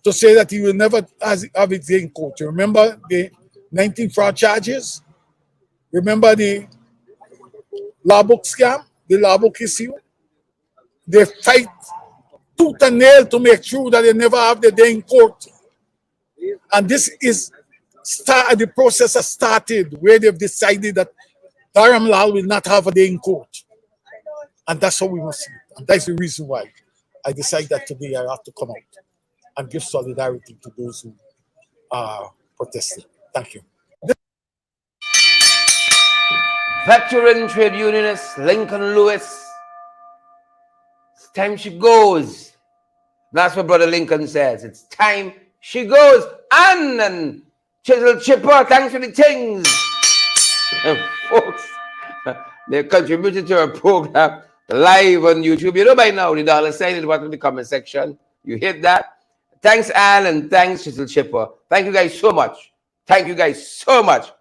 to say that he will never have it in court. You remember the 19 fraud charges? Remember the law book scam, the law book issue? They fight tooth and nail to make sure that they never have the day in court. And this is the process has started where they've decided that Dharam Lal will not have a day in court. And that's how we must see it. And that's the reason why I decided that today I have to come out and give solidarity to those who are protesting. Thank you. Veteran trade unionist Lincoln Lewis. It's time she goes. That's what Brother Lincoln says. It's time she goes. And Chisel Chipper, thanks for the things. And folks, they contributed to our program live on YouTube. You know by now, the dollar sign is what in the comment section. You hit that. Thanks, Ann, and thanks, Chisel Chipper. Thank you guys so much. Thank you guys so much.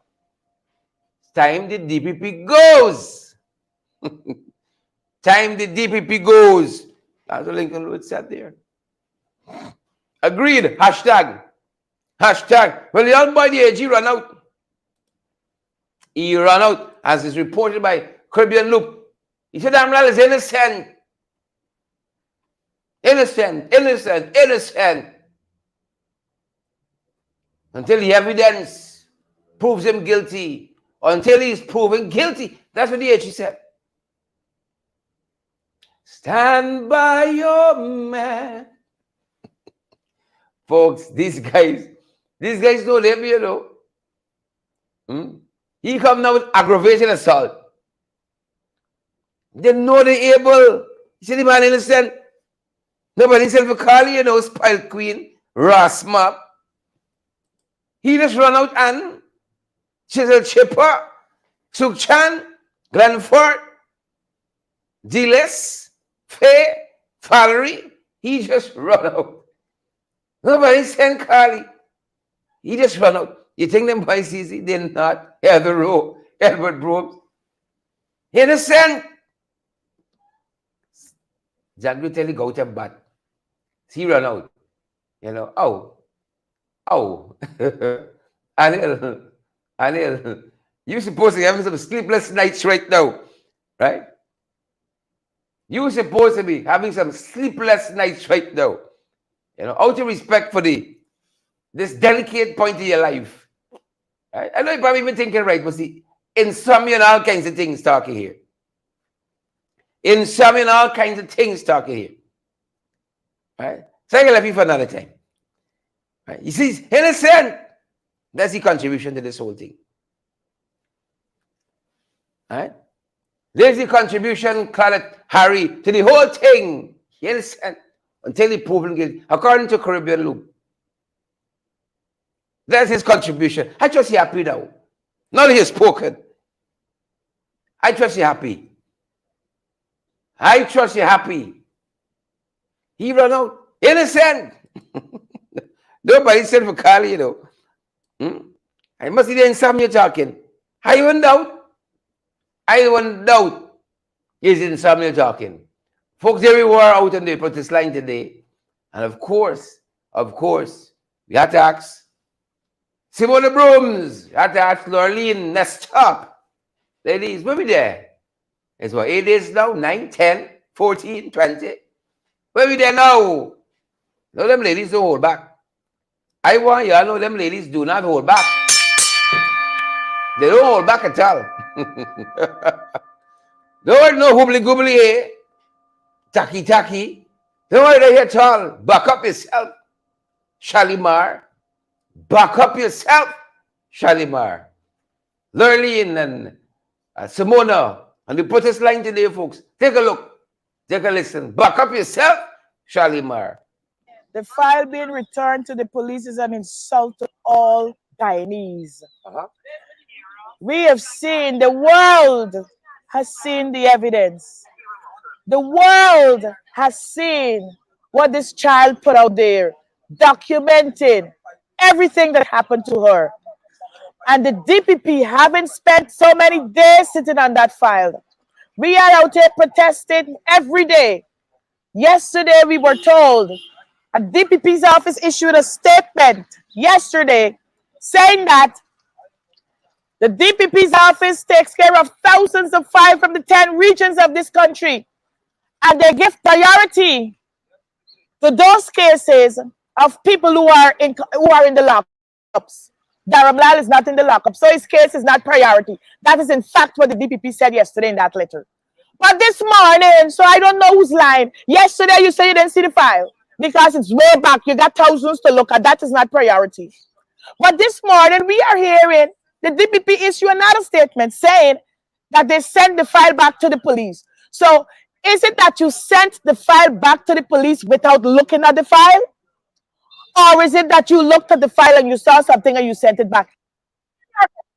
It's time the DPP goes. Time the DPP goes. That's what Lincoln Lewis said there. Agreed. Hashtag. Hashtag. Well, the old boy, the AG, ran out. He ran out, as is reported by Caribbean Loop. He said, Amral is innocent. Innocent, innocent, innocent. Until the evidence proves him guilty. Until he's proven guilty. That's what the AG said. Stand by your man. Folks, these guys don't have me, you know. He come now with aggravated assault. They know they're able. You see the man innocent? Nobody said for Carly, you know, Spile Queen, Rasmap. He just run out and Chisel Chipper, Sukchan, Glenford, Dillis, Faye, Valerie. He just run out. Nobody sent Carly. He just run out. You think them boys easy? They're not. Heather Rowe, Edward Brooks. Innocent. Jack will tell you go to bad. He run out. You know, oh. Anil, you're supposed to be having some sleepless nights right now, right? You're supposed to be having some sleepless nights right now. You know, out of respect for this delicate point of your life. Right? I know you're probably even thinking, right, but see, insomnia and all kinds of things talking here. Insomnia and all kinds of things talking here. Right? So I can left you for another time. Right? You see, innocent. That's the contribution to this whole thing. Right? There's the contribution, Claudette Harry, to the whole thing. You understand? Until he proven guilty, according to Caribbean law. That's his contribution. I trust you're happy now. Not that he's spoken. I trust you're happy. I trust you're happy. He run out. Innocent. Nobody said for Carly, you know. I must be the insomnia talking. I won't doubt is insomnia talking. Folks everywhere out on the protest line today. And of course, we had to ask Simone Brooms, we had to ask Lorleen, stop. Ladies, where we there? It's what, 8 days now? 9, 10, 14, 20. Where we there now? No, them ladies don't hold back. I want you to know them ladies do not hold back. They don't hold back at all. Don't no hoobly goobly here. Tacky. Don't worry here at all. Back up yourself, Shalimar. Back up yourself, Shalimar. Lurleen and Simona on the protest line today, folks. Take a look. Take a listen. Back up yourself, Shalimar. The file being returned to the police is an insult to all Guyanese. We have seen, the world has seen the evidence. The world has seen what this child put out there, documenting everything that happened to her. And the DPP haven't spent so many days sitting on that file. We are out here protesting every day. Yesterday, we were told, a DPP's office issued a statement yesterday saying that the DPP's office takes care of thousands of files from the 10 regions of this country. And they give priority to those cases of people who are in the lockups. Dharamlal is not in the lockup, so his case is not priority. That is in fact what the DPP said yesterday in that letter. But this morning, so I don't know who's lying. Yesterday you said you didn't see the file because it's way back. You got thousands to look at. That is not priority. But this morning we are hearing the DPP issue another statement saying that they sent the file back to the police. So is it that you sent the file back to the police without looking at the file? Or is it that you looked at the file and you saw something and you sent it back?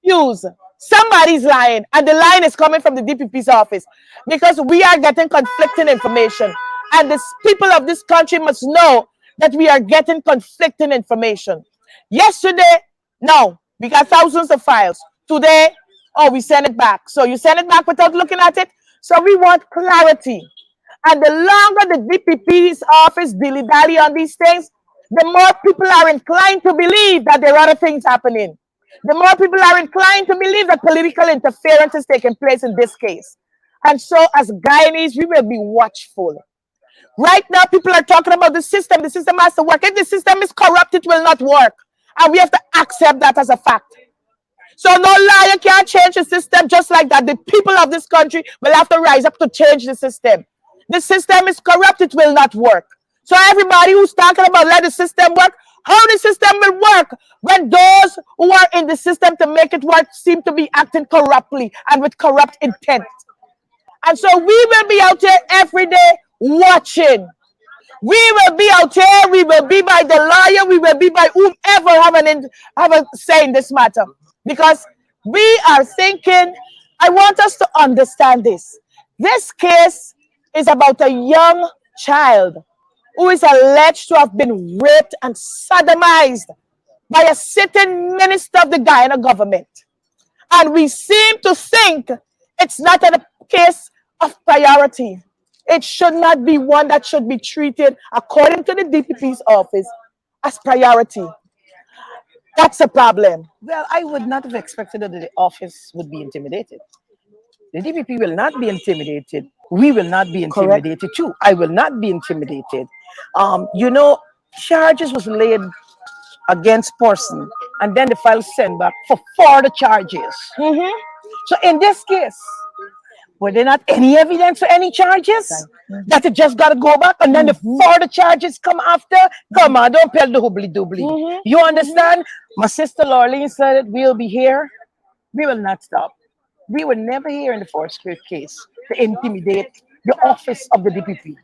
Use. Somebody's lying, and the line is coming from the DPP's office because we are getting conflicting information. And the people of this country must know that we are getting conflicting information. Yesterday, no, we got thousands of files. Today, oh, we send it back. So you send it back without looking at it? So we want clarity. And the longer the DPP's office dilly-dally on these things, the more people are inclined to believe that there are other things happening. The more people are inclined to believe that political interference is taking place in this case. And so as Guyanese, we will be watchful. Right now, people are talking about the system. The system has to work. If the system is corrupt, it will not work. And we have to accept that as a fact. So no liar can't change the system just like that. The people of this country will have to rise up to change the system. The system is corrupt, it will not work. So everybody who's talking about let the system work, how the system will work when those who are in the system to make it work seem to be acting corruptly and with corrupt intent. And so we will be out there every day watching. We will be out here. We will be by the lawyer. We will be by whomever have a say in this matter. Because we are thinking, I want us to understand this. This case is about a young child who is alleged to have been raped and sodomized by a sitting minister of the Guyana government. And we seem to think it's not a case of priority. It should not be one that should be treated, according to the DPP's office, as priority. That's a problem. Well, I would not have expected that the office would be intimidated. The DPP will not be intimidated. We will not be intimidated too. I will not be intimidated. Charges was laid against person, and then the file sent back for further charges. So in this case, were there not any evidence for any charges? That it just got to go back, and then the further charges come after? Come on, don't tell the hoobly-doobly. You understand? My sister Lorleen said it, we'll be here. We will not stop. We were never here in the Forest case to intimidate the office of the DPP.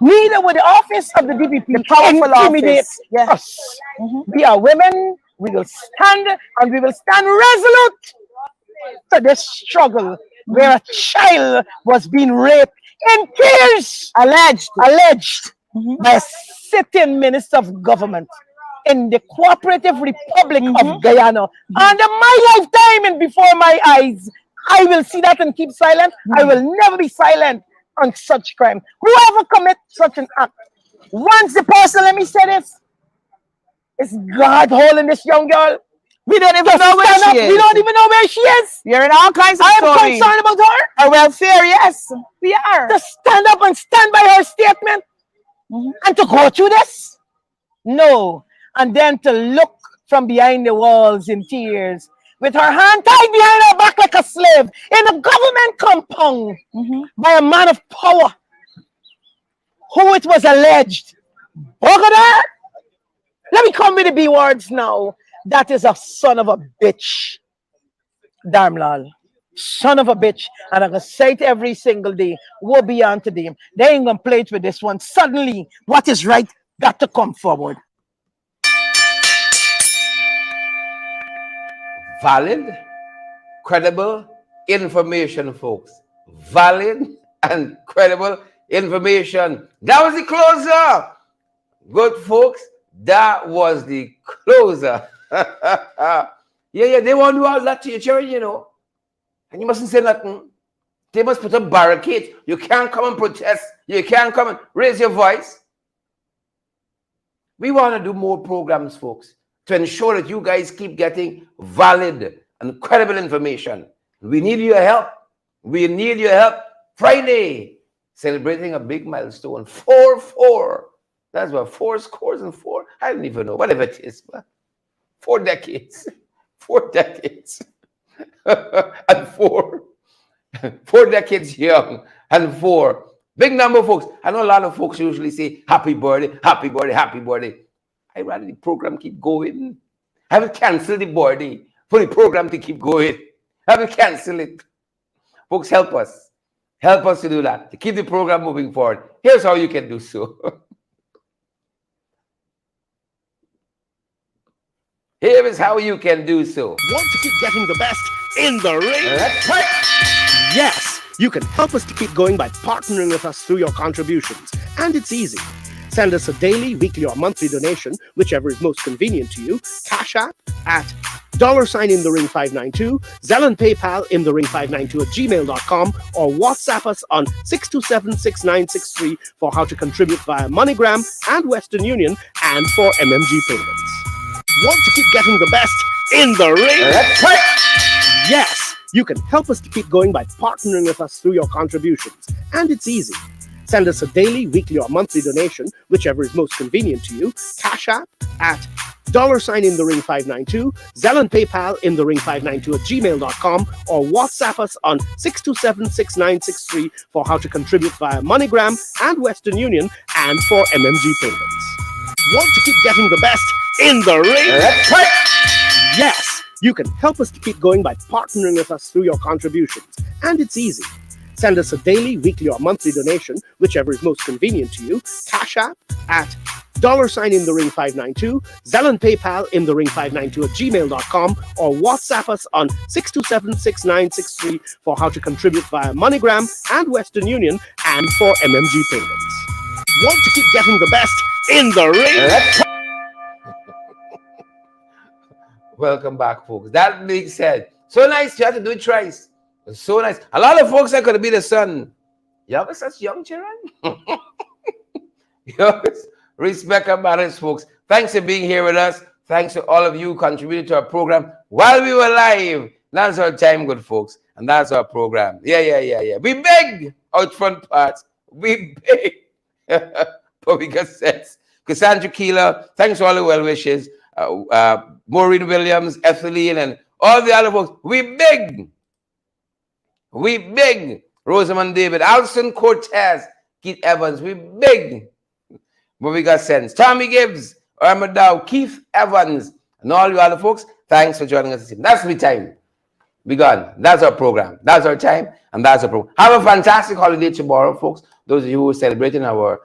Neither would the office of the DPP The powerful intimidate office. Yeah. us. We are women. We will stand, and we will stand resolute to this struggle where a child was being raped in tears, alleged by a sitting minister of government in the Cooperative Republic of Guyana. Under my lifetime and before my eyes, I will see that and keep silent. I will never be silent on such crime. Whoever commits such an act, once the person, let me say this, is God holding this young girl. We don't even know where she is. We don't even know where she is. You're in all kinds of I am stories. concerned about her. Our welfare, yes. We are. To stand up and stand by her statement and to go through this? No. And then to look from behind the walls in tears with her hand tied behind her back like a slave in a government compound by a man of power who it was alleged. Bogada, let me come with the B words now. That is a son of a bitch. Darmlal. Son of a bitch. And I'm going to say it every single day. Woe be unto them. They ain't going to play it with this one. Suddenly, what is right got to come forward. Valid, credible information, folks. Valid and credible information. That was the closer. Good folks, that was the closer. Yeah, they want to do all that to your children, you know. And you mustn't say nothing. They must put up barricades. You can't come and protest. You can't come and raise your voice. We want to do more programs, folks, to ensure that you guys keep getting valid and credible information. We need your help. We need your help. Friday, celebrating a big milestone. 4-4. That's what, 4 scores and 4? I don't even know. Whatever it is. 4 decades. 4 decades. And 4. 4 decades young. And 4. Big number, folks. I know a lot of folks usually say, happy birthday, happy birthday, happy birthday. I'd rather the program keep going. I will cancel the birthday for the program to keep going. I will cancel it. Folks, help us. Help us to do that, to keep the program moving forward. Here's how you can do so. Here is how you can do so. Want to keep getting the best in the ring? That's right. Yes, you can help us to keep going by partnering with us through your contributions. And it's easy. Send us a daily, weekly, or monthly donation, whichever is most convenient to you. Cash App at $in-the-ring592, Zelle and PayPal in the ring592 @gmail.com, or WhatsApp us on 627-6963 for how to contribute via MoneyGram and Western Union and for MMG payments. Want to keep getting the best in the ring? That's right. Yes, you can help us to keep going by partnering with us through your contributions. And it's easy. Send us a daily, weekly, or monthly donation, whichever is most convenient to you. Cash App at $in-the-ring592, Zelle and PayPal in the ring592 @gmail.com, or WhatsApp us on 627-6963 for how to contribute via MoneyGram and Western Union and for MMG payments. Want to keep getting the best in the ring? Let's fight! Yes, you can help us to keep going by partnering with us through your contributions. And it's easy. Send us a daily, weekly, or monthly donation, whichever is most convenient to you. Cash App at $in-the-ring592, Zelle and PayPal in-the-ring592@gmail.com, or WhatsApp us on 627-6963 for how to contribute via MoneyGram and Western Union and for MMG payments. Want to keep getting the best in the ring? Let's fight! Welcome back, folks. That being said, so nice you have to do it twice. It's so nice. A lot of folks are going to be the son. You have such young children? Yes. Respect and manners, folks. Thanks for being here with us. Thanks to all of you who contributed to our program while we were live. That's our time, good folks. And that's our program. Yeah. We beg out front parts. We beg. But we got sense. Cassandra Keeler, thanks to all the well wishes. Maureen Williams, Ethelene, and all the other folks. We beg. We beg. Rosamond David, Alson Cortez, Keith Evans. We beg. But we got sense. Tommy Gibbs, Irma Dow, Keith Evans, and all you other folks, thanks for joining us this evening. That's the time. Be gone. That's our program. That's our time, and that's our program. Have a fantastic holiday tomorrow, folks. Those of you who are celebrating, our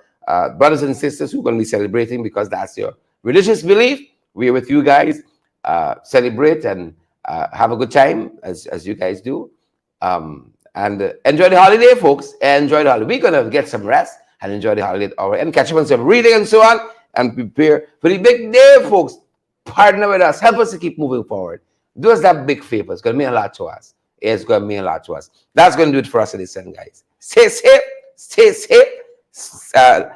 brothers and sisters who are going to be celebrating because that's your religious belief. We're with you guys. Celebrate and have a good time as you guys do. And enjoy the holiday, folks. Enjoy the holiday. We're going to get some rest and enjoy the holiday hour and catch up on some reading and so on and prepare for the big day, folks. Partner with us. Help us to keep moving forward. Do us that big favor. It's going to mean a lot to us. It's going to mean a lot to us. That's going to do it for us at this end, guys. Stay safe. Stay safe.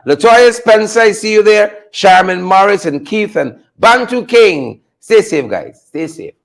Latoya Spencer, I see you there. Sharman Morris and Keith and Bantu King. Stay safe, guys. Stay safe.